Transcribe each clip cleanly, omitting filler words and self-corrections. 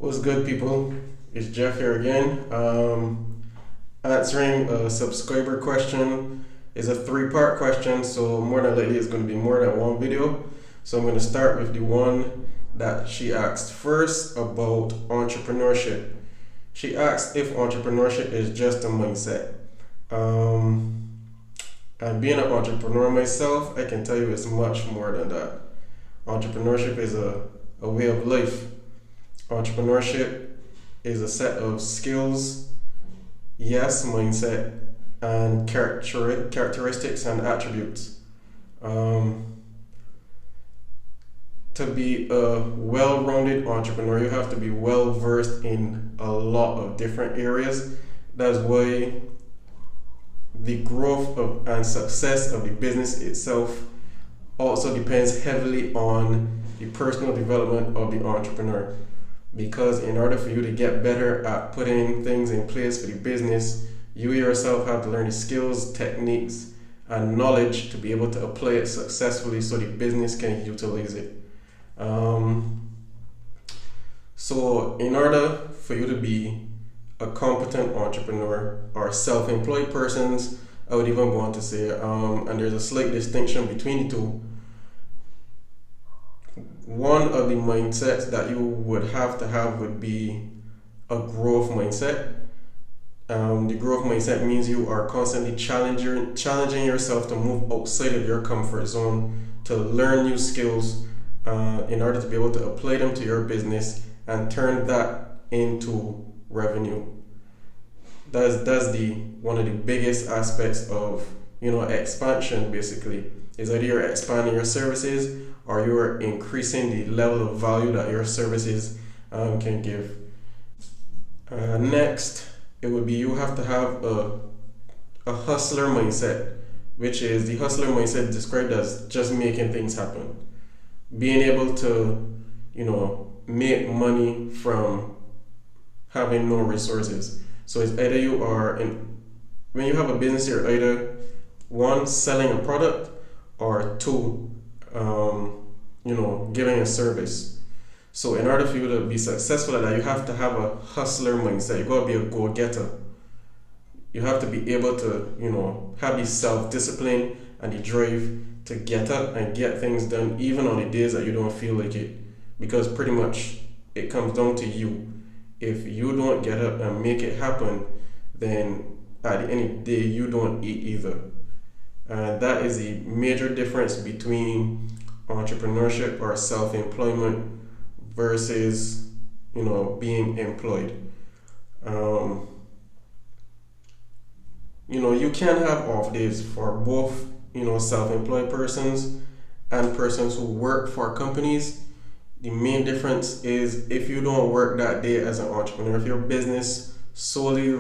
What's good, people? It's Jeff here again. Answering a subscriber question is a three-part question, so more than likely it's going to be more than one video. So I'm going to start with the one that she asked first about entrepreneurship. She asked if entrepreneurship is just a mindset. And being an entrepreneur myself, I can tell you it's much more than that. Entrepreneurship is a way of life. Entrepreneurship is a set of skills, yes, mindset, and characteristics and attributes. To be a well-rounded entrepreneur, you have to be well versed in a lot of different areas. That's why the growth of and success of the business itself also depends heavily on the personal development of the entrepreneur. Because in order for you to get better at putting things in place for the business, you yourself have to learn the skills, techniques, and knowledge to be able to apply it successfully so the business can utilize it. So in order for you to be a competent entrepreneur or self-employed persons, I would even want to say, and there's a slight distinction between the two. One of the mindsets that you would have to have would be a growth mindset. The growth mindset means you are constantly challenging yourself to move outside of your comfort zone, to learn new skills in order to be able to apply them to your business and turn that into revenue. That's the one of the biggest aspects of expansion. Basically, is either you're expanding your services or you're increasing the level of value that your services can give. Next, it would be you have to have a hustler mindset, which is the hustler mindset described as just making things happen, being able to make money from having no resources. So it's either you are when you have a business, you're either one, selling a product, or two, giving a service. So in order for you to be successful at that, you have to have a hustler mindset. You gotta be a go-getter. You have to be able to, have the self-discipline and the drive to get up and get things done, even on the days that you don't feel like it. Because pretty much it comes down to you. If you don't get up and make it happen, then at the end of the day, you don't eat either. And that is the major difference between entrepreneurship or self-employment versus being employed. You can have off days for both self-employed persons and persons who work for companies. The main difference is if you don't work that day as an entrepreneur, if your business solely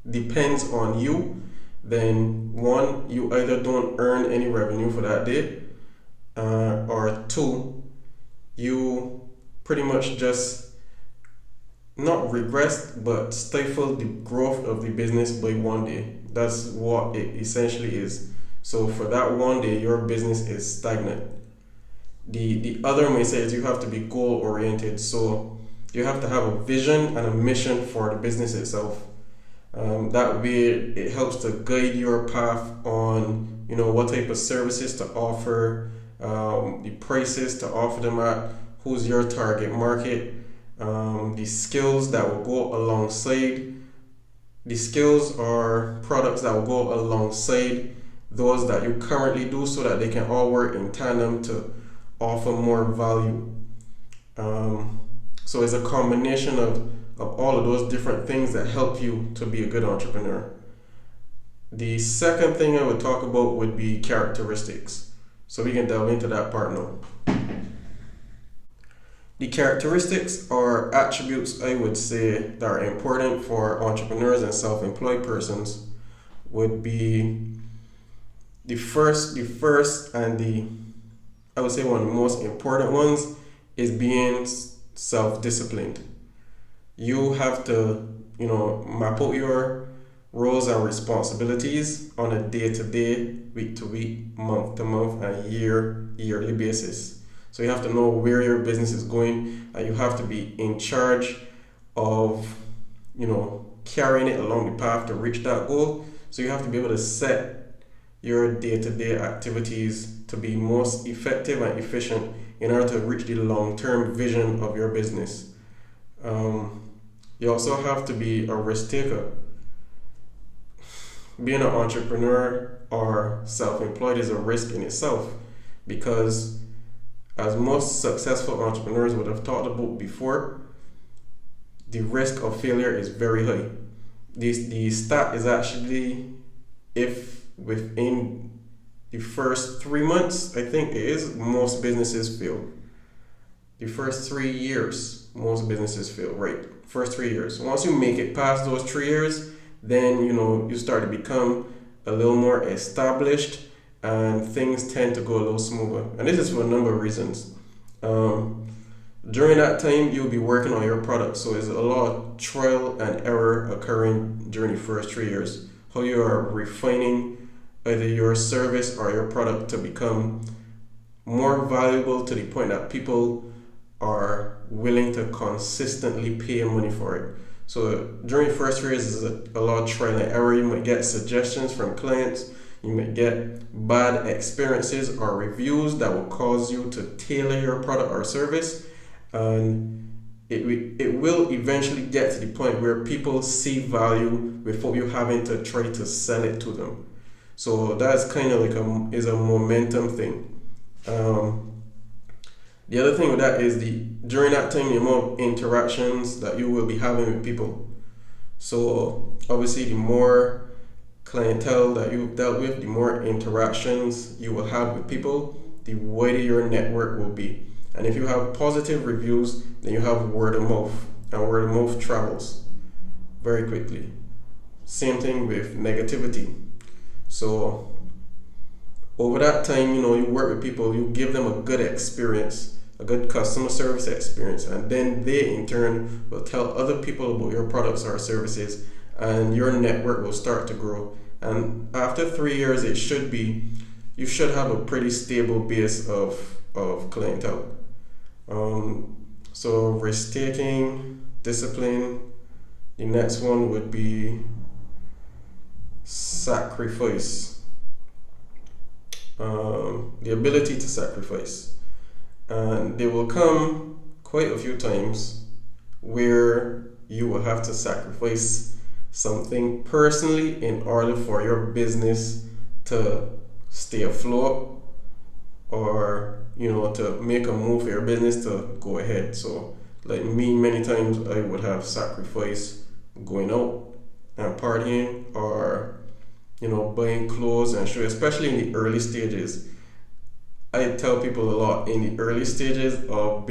depends on you, then one, you either don't earn any revenue for that day, or two, you pretty much just not regress but stifle the growth of the business by one day. That's what it essentially is. So for that one day, your business is stagnant. The other mindset is you have to be goal oriented. So you have to have a vision and a mission for the business itself. That way it helps to guide your path on what type of services to offer, the prices to offer them at, who's your target market, the skills that will go alongside, the skills or products that will go alongside those that you currently do, so that they can all work in tandem to offer more value. So it's a combination of all of those different things that help you to be a good entrepreneur. The second thing I would talk about would be characteristics. So we can delve into that part now. The characteristics or attributes I would say that are important for entrepreneurs and self-employed persons would be the first and I would say one of the most important ones is being self-disciplined. You have to, map out your roles and responsibilities on a day-to-day, week-to-week, month-to-month, and yearly basis. So you have to know where your business is going, and you have to be in charge of, carrying it along the path to reach that goal. So you have to be able to set your day-to-day activities to be most effective and efficient in order to reach the long-term vision of your business. You also have to be a risk taker. Being an entrepreneur or self-employed is a risk in itself, because as most successful entrepreneurs would have talked about before, the risk of failure is very high. The stat is actually, if within the first 3 months, I think it is, most businesses fail. The first 3 years, most businesses fail, right? First 3 years. Once you make it past those 3 years, then you start to become a little more established, and things tend to go a little smoother. And this is for a number of reasons. During that time, you'll be working on your product, so there's a lot of trial and error occurring during the first 3 years. How you are refining either your service or your product to become more valuable to the point that people are willing to consistently pay money for it. So during the first 3 years, is a lot of trial and error. You might get suggestions from clients. You might get bad experiences or reviews that will cause you to tailor your product or service. And it will eventually get to the point where people see value without you having to try to sell it to them. So that's kind of like a momentum thing. The other thing with that is during that time, the amount of interactions that you will be having with people. So obviously, the more clientele that you've dealt with, the more interactions you will have with people, the wider your network will be. And if you have positive reviews, then you have word of mouth, and word of mouth travels very quickly. Same thing with negativity. So over that time, you work with people, you give them a good experience, a good customer service experience, and then they in turn will tell other people about your products or services, and your network will start to grow. And after 3 years, you should have a pretty stable base of clientele. So risk taking, discipline. The next one would be sacrifice. The ability to sacrifice. And there will come quite a few times where you will have to sacrifice something personally in order for your business to stay afloat, or to make a move for your business to go ahead. So like me, many times I would have sacrificed going out and partying, or buying clothes and shoes, especially in the early stages. I tell people a lot, in the early stages of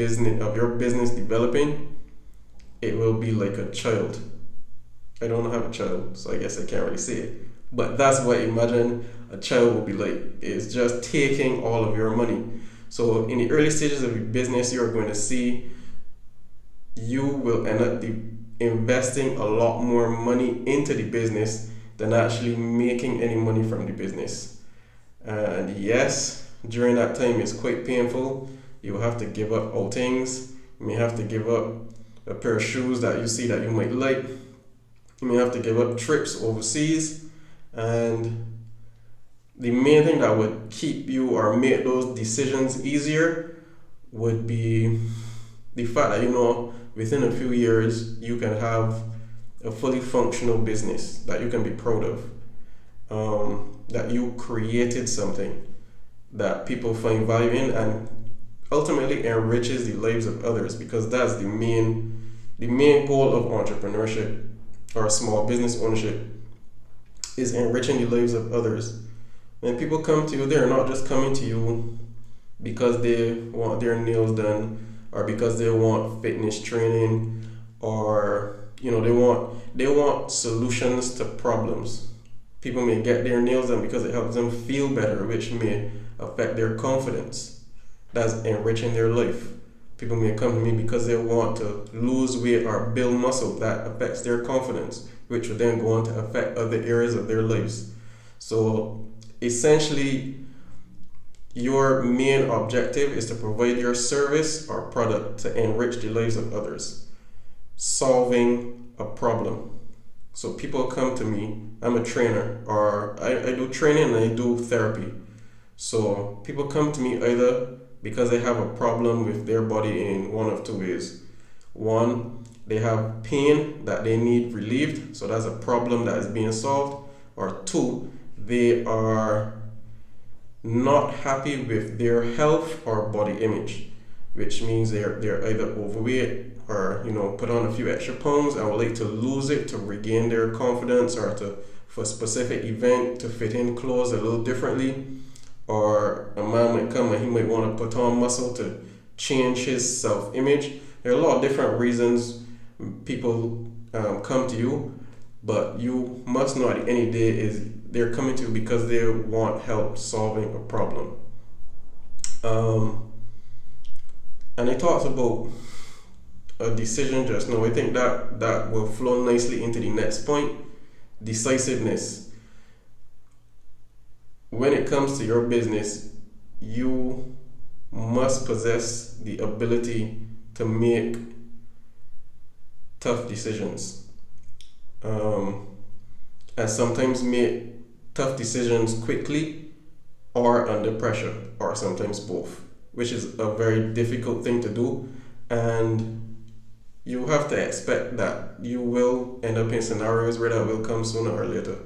your business developing, it will be like a child. I don't have a child, so I guess I can't really say it. But that's what I imagine a child will be like. It's just taking all of your money. So in the early stages of your business, you're going to see you will end up investing a lot more money into the business than actually making any money from the business. And yes, during that time it's quite painful. You will have to give up outings. You may have to give up a pair of shoes that you see that you might like. You may have to give up trips overseas. And the main thing that would keep you or make those decisions easier would be the fact that within a few years you can have a fully functional business that you can be proud of, that you created something that people find value in, and ultimately enriches the lives of others, because that's the main goal of entrepreneurship or small business ownership, is enriching the lives of others. When people come to you, they're not just coming to you because they want their nails done, or because they want fitness training, or they want solutions to problems. People may get their nails done because it helps them feel better, which may affect their confidence. That's enriching their life. People may come to me because they want to lose weight or build muscle. That affects their confidence, which will then go on to affect other areas of their lives. So essentially, your main objective is to provide your service or product to enrich the lives of others, solving a problem. So people come to me, I'm a trainer, or I do training and I do therapy. So people come to me either because they have a problem with their body in one of two ways. One, they have pain that they need relieved, so that's a problem that is being solved. Or two, they are not happy with their health or body image, which means they're either overweight or put on a few extra pounds and would like to lose it to regain their confidence, or to for a specific event to fit in clothes a little differently. Or a man might come and he might want to put on muscle to change his self-image. There are a lot of different reasons people come to you, but you must know at the end of the day is they're coming to you because they want help solving a problem. And I talked about a decision just now. I think that will flow nicely into the next point, decisiveness. When it comes to your business, you must possess the ability to make tough decisions, and sometimes make tough decisions quickly or under pressure, or sometimes both, which is a very difficult thing to do. And you have to expect that you will end up in scenarios where that will come sooner or later.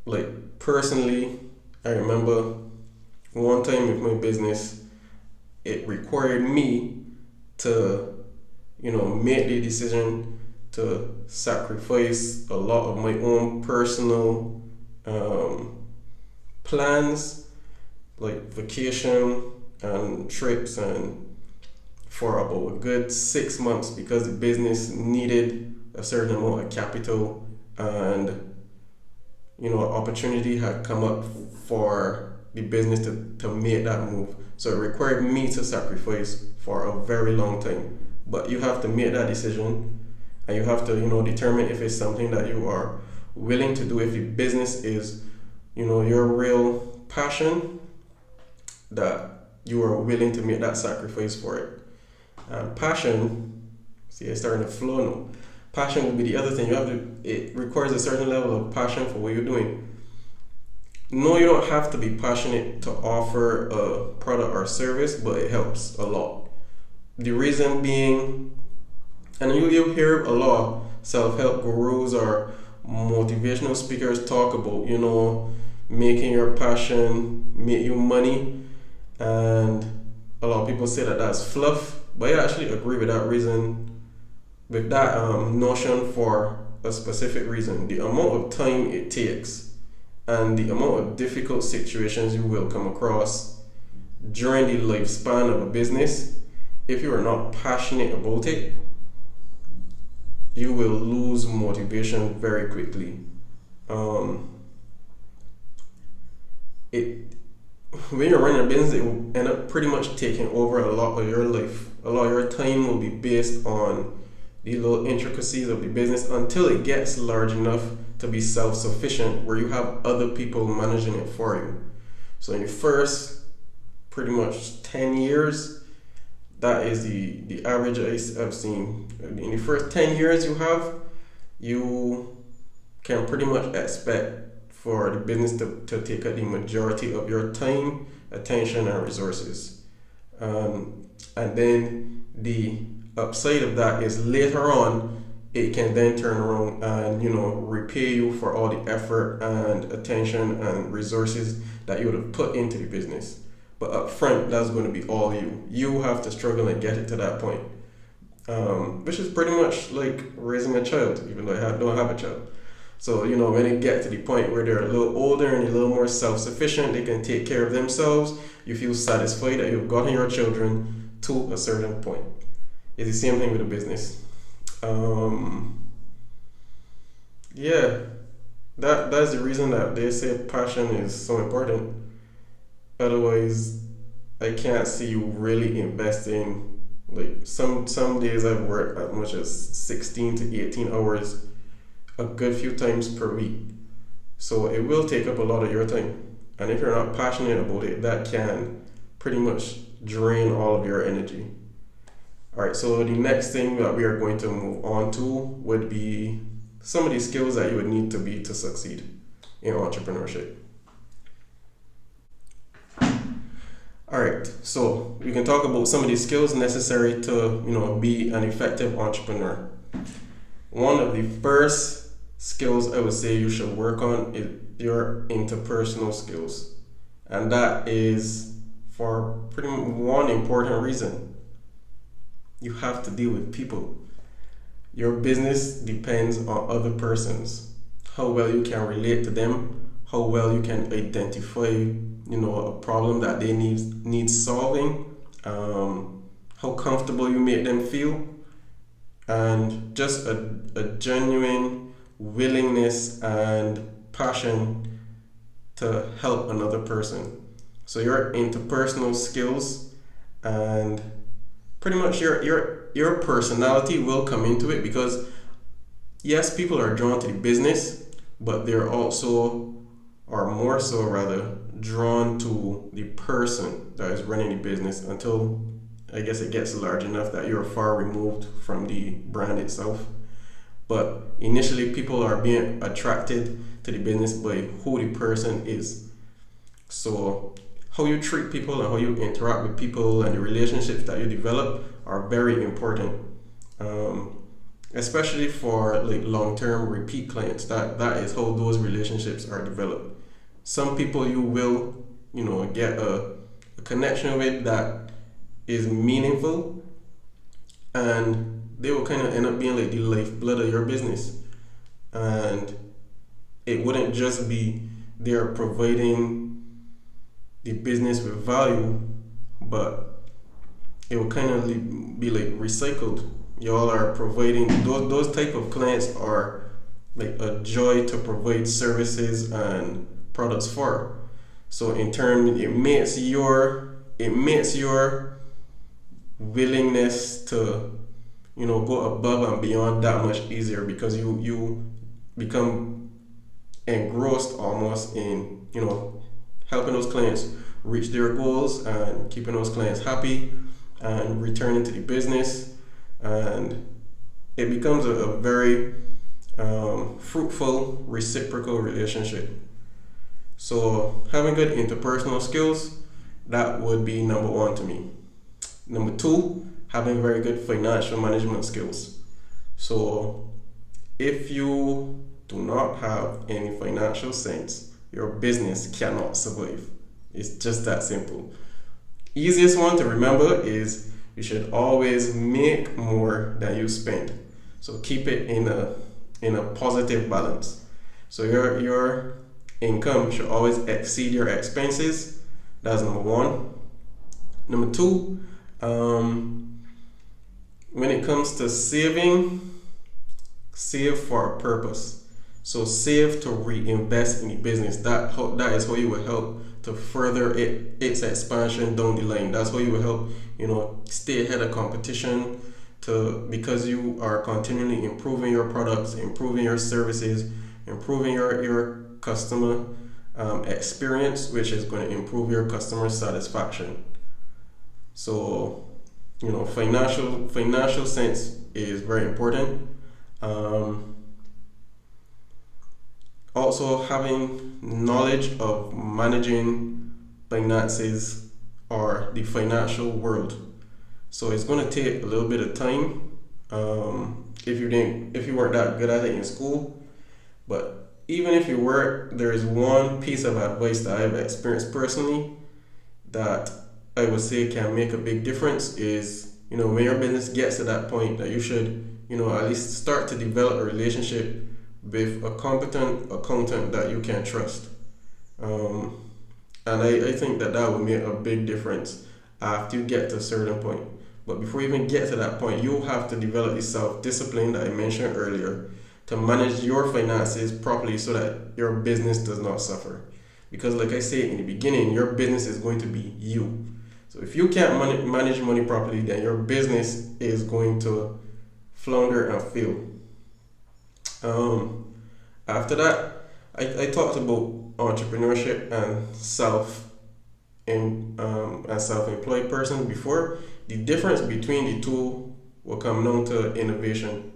Like personally, I remember one time with my business, it required me to, make the decision to sacrifice a lot of my own personal plans, like vacation and trips, and for about a good 6 months, because the business needed a certain amount of capital, and opportunity had come up for the business to make that move. So it required me to sacrifice for a very long time. But you have to make that decision, and you have to, determine if it's something that you are willing to do. If the business is, your real passion, that you are willing to make that sacrifice for it. And passion, see, it's starting to flow now. Passion will be the other thing. It requires a certain level of passion for what you're doing. No, you don't have to be passionate to offer a product or service, but it helps a lot. The reason being, and you'll hear a lot of self-help gurus or motivational speakers talk about, making your passion make you money. And a lot of people say that that's fluff, but I actually agree with that reason, with that notion, for a specific reason. The amount of time it takes and the amount of difficult situations you will come across during the lifespan of a business, if you are not passionate about it, you will lose motivation very quickly. When you're running a business, it will end up pretty much taking over a lot of your life. A lot of your time will be based on the little intricacies of the business until it gets large enough to be self-sufficient, where you have other people managing it for you. So in the first pretty much 10 years, that is the average I've seen. In the first 10 years you can pretty much expect for the business to take up the majority of your time, attention, and resources. And then the upside of that is later on, it can then turn around and repay you for all the effort and attention and resources that you would have put into the business. But up front, that's going to be all you. You have to struggle and get it to that point, which is pretty much like raising a child, even though I don't have a child. So, when they get to the point where they're a little older and a little more self-sufficient, they can take care of themselves, you feel satisfied that you've gotten your children to a certain point. It's the same thing with a business. That's the reason that they say passion is so important. Otherwise, I can't see you really investing. Like some days I've worked as much as 16 to 18 hours a good few times per week. So it will take up a lot of your time. And if you're not passionate about it, that can pretty much drain all of your energy. All right, so the next thing that we are going to move on to would be some of the skills that you would need to succeed in entrepreneurship. All right, so we can talk about some of the skills necessary to, be an effective entrepreneur. One of the first skills I would say you should work on is your interpersonal skills, and that is for pretty much one important reason. You have to deal with people. Your business depends on other persons. How well you can relate to them, how well you can identify, a problem that they need solving, how comfortable you make them feel, and just a genuine willingness and passion to help another person. So your interpersonal skills and pretty much your personality will come into it, because yes, people are drawn to the business, but they're also, or more so rather, drawn to the person that is running the business until I guess it gets large enough that you're far removed from the brand itself. But initially, people are being attracted to the business by who the person is. So how you treat people and how you interact with people and the relationships that you develop are very important, especially for like long-term repeat clients. That is how those relationships are developed. Some people you will, get a connection with that is meaningful, and they will kind of end up being like the lifeblood of your business. And it wouldn't just be they're providing the business with value, but it will kind of be like recycled. Y'all are providing those type of clients are like a joy to provide services and products for. So in turn, it makes your willingness to go above and beyond that much easier, because you become engrossed almost in helping those clients reach their goals and keeping those clients happy and returning to the business, and it becomes a very fruitful reciprocal relationship. So having good interpersonal skills, that would be number one to me. Number two, having very good financial management skills. So if you do not have any financial sense, your business cannot survive. It's just that simple. Easiest one to remember is you should always make more than you spend. So keep it in a positive balance. So your income should always exceed your expenses. That's number one. Number two, when it comes to saving, save for a purpose. So save to reinvest in the business. That is how you will help to further its expansion down the line. That's how you will help stay ahead of competition, because you are continually improving your products, improving your services, improving your customer experience, which is going to improve your customer satisfaction. So financial sense is very important. Also, having knowledge of managing finances or the financial world. So it's going to take a little bit of time, if you weren't that good at it in school. But even if you were, there is one piece of advice that I've experienced personally that I would say can make a big difference is, when your business gets to that point, that you should, at least start to develop a relationship with a competent accountant that you can trust. And I think that will make a big difference after you get to a certain point. But before you even get to that point, you have to develop the self-discipline that I mentioned earlier to manage your finances properly so that your business does not suffer. Because like I say in the beginning, your business is going to be you. So if you can't manage money properly, then your business is going to flounder and fail. After that, I talked about entrepreneurship and self-employed person before. The difference between the two will come down to innovation.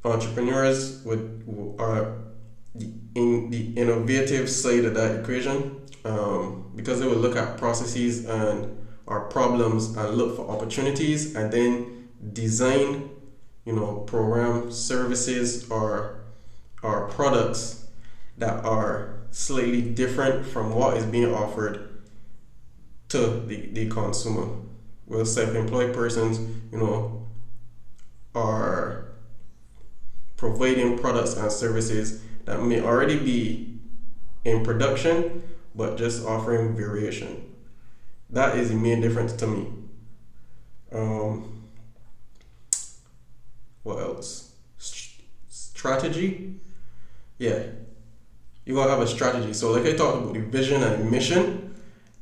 Entrepreneurs are in the innovative side of that equation, because they will look at processes and or problems and look for opportunities and then design, program services or products that are slightly different from what is being offered to the consumer. Well, self-employed persons, are providing products and services that may already be in production, but just offering variation. That is the main difference to me. Um, what else? Strategy? Yeah, you gotta have a strategy. So, like I talked about the vision and mission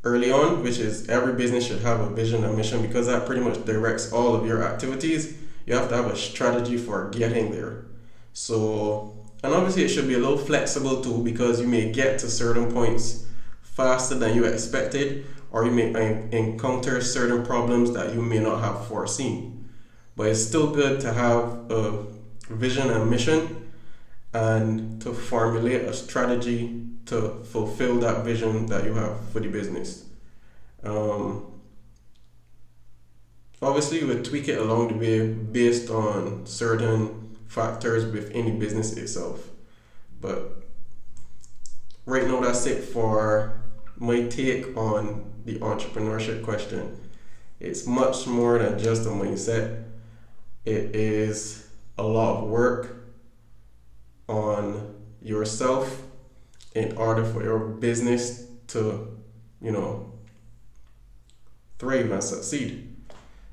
early on, which is every business should have a vision and mission because that pretty much directs all of your activities. You have to have a strategy for getting there. So, and obviously, it should be a little flexible too because you may get to certain points faster than you expected, or you may encounter certain problems that you may not have foreseen. But it's still good to have a vision and mission and to formulate a strategy to fulfill that vision that you have for the business. Um, Obviously, you would tweak it along the way based on certain factors within the business itself. But right now, that's it for my take on the entrepreneurship question. It's much more than just a mindset. It is a lot of work on yourself in order for your business to, you know, thrive and succeed.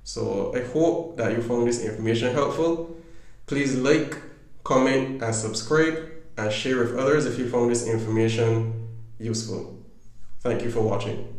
So I hope that you found this information helpful. Please like, comment, and subscribe, and share with others if you found this information useful. Thank you for watching.